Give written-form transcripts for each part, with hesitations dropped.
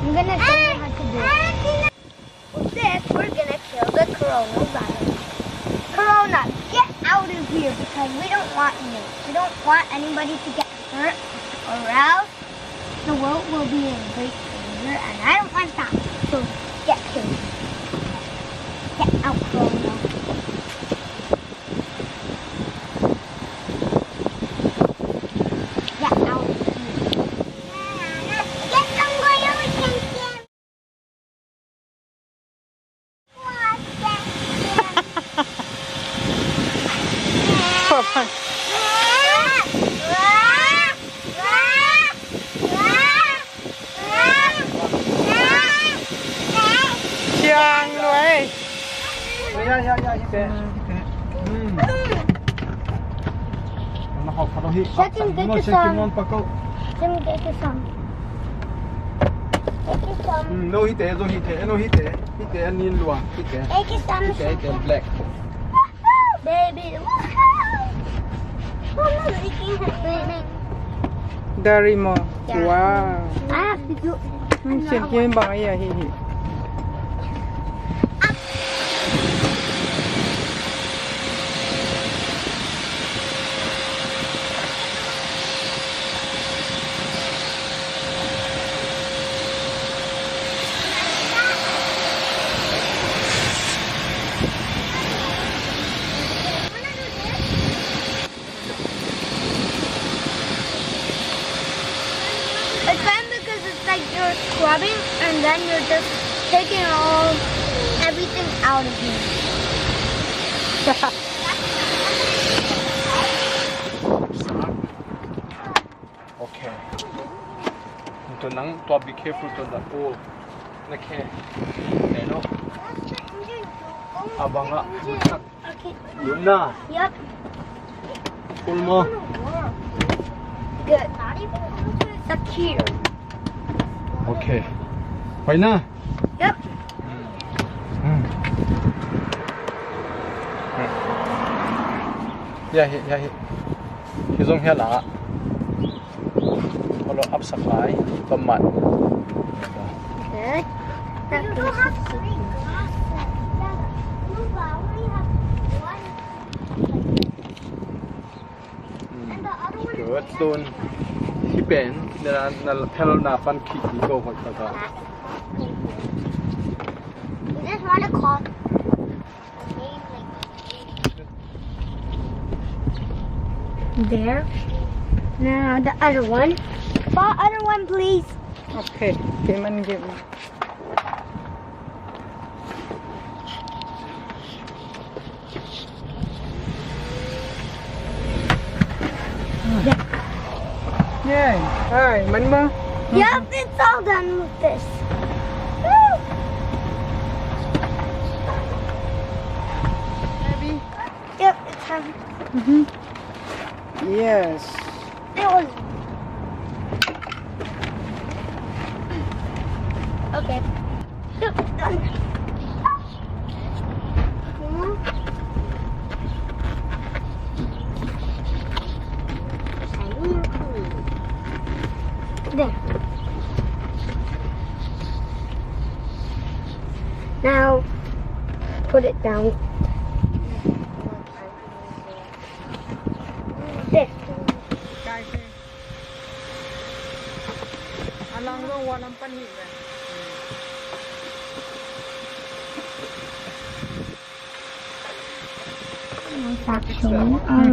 I'm gonna show you how to do it. With this, we're gonna kill the coronavirus. Corona, get out of here because we don't want you. We don't want anybody to get hurt or else the world will be in great danger and I don't want that. So get killed. Get out, Corona. Get out of here. Get some Goyoshin. Papa. Chiang rồi. Ja, hitte. Nó học nó hít. Nó sẽ kiếm ngon pakao. Let me get you some. Take you some. No hitte. Hitte anh nhìn luôn. Hitte. Take you some. Hitte black. Baby. Mama making her baby. Darimo. Wow. I have to do. Chuyện kia bằng ấy à hi hi. It's fun because it's like you're scrubbing and then you're just taking everything out of you. Okay. Ito nang to be careful to the pool. Nake. Ano? Abanga. Okay. Yun na. Yep. Pool mo. Good. Secure. Okay. Hoy na. Yep. Yeah. Hizong hela. Follow up supply. Tomat. Good. That goes Good. Soon. Hipen. Na tell na fan kick go for that. You just want to call. There. Now the other one. The other one, please. Okay. Kaya man give mo. Yeah. Ay, man mo. Yep, it's all done with this. Woo! Maybe. Yep, it's done. Yes. It was. Okay. Yep, done. There. Now, put it down. There. Guys. Alang go walang panhid.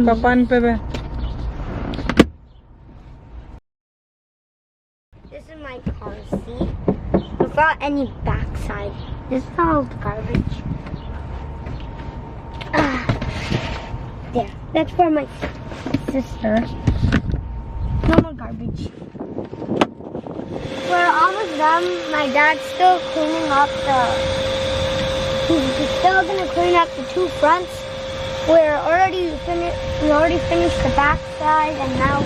Papan pa ba? This is my car seat. Without any backside. This is all garbage. There. That's for my sister. No more garbage. We're almost done. My dad's still cleaning up he's still gonna clean up the two fronts. We already finished the back side and now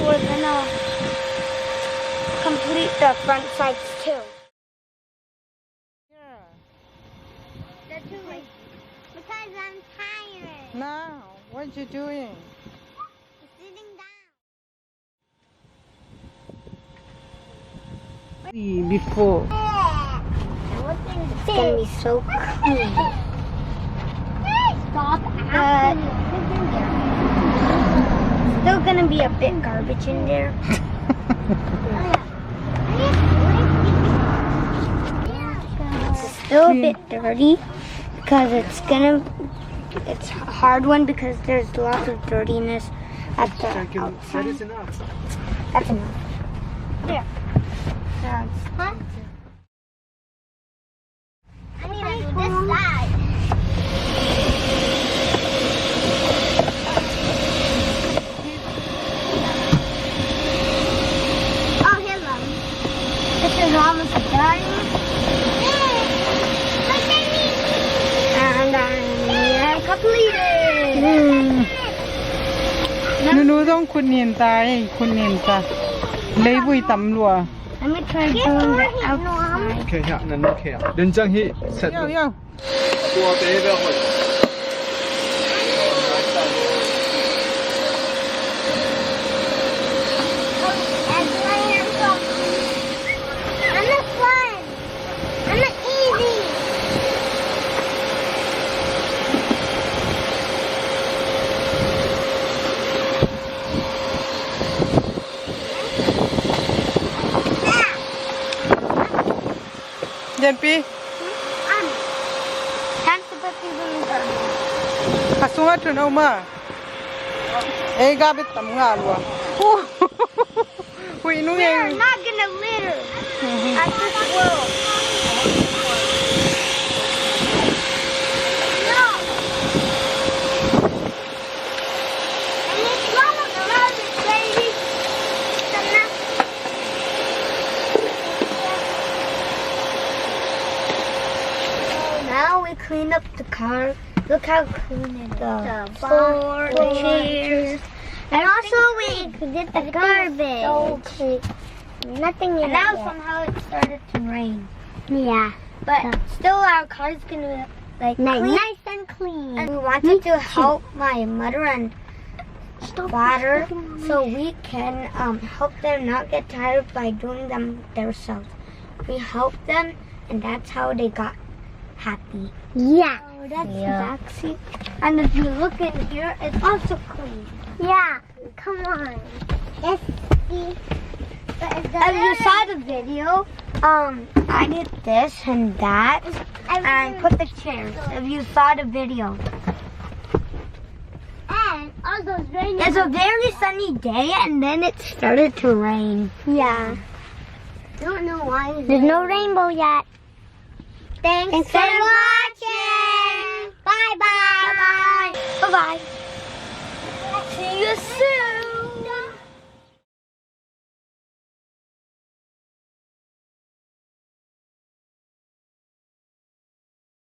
we're gonna complete the front sides too. Yeah. That's because I'm tired. Now, what you doing? Sitting down. Before. It's gonna be so clean. Stop still gonna be a bit garbage in there. It's still a bit dirty because it's a hard one because there's lots of dirtiness at the That outside. is enough. That's enough. There. Huh? I need to do this side. Oh, hello. This is almost done. And I'm completed. หนูต้องคุณเนียนตายคุณเนียนตาเลยบุยตำรัว Let me try doing the outside. Okay, yeah, no, okay. Renjang he set เย้าเย้า ตัวเตะไปหมด I'm not fun. I'm not easy. Yan pi Time to put these in the garbage. kasunga tun au ma e ga bit tam nga lwa hui nu We are ye not gonna litter at this world. No. And it's not a garbage, baby. It's enough. Now we clean up the car. Look how clean it is. The floor, the chairs. And also we did the garbage. Nothing in and now somehow it started to rain. Yeah. But still our car's gonna like nice and clean. And we wanted to help my mother and father so we can help them not get tired by doing them themselves. We helped them and that's how they got happy. Yeah. Oh, that's the back seat. And if you look in here, it's also clean. Yeah. Come on. Let's see. If you saw the video, I did this and that and put the chairs. If you saw the video. And also it's raining. It's a very sunny day and then it started to rain. Yeah. I don't know why. There's no rainbow yet. Thanks for watching. Bye bye. Bye bye. See you soon.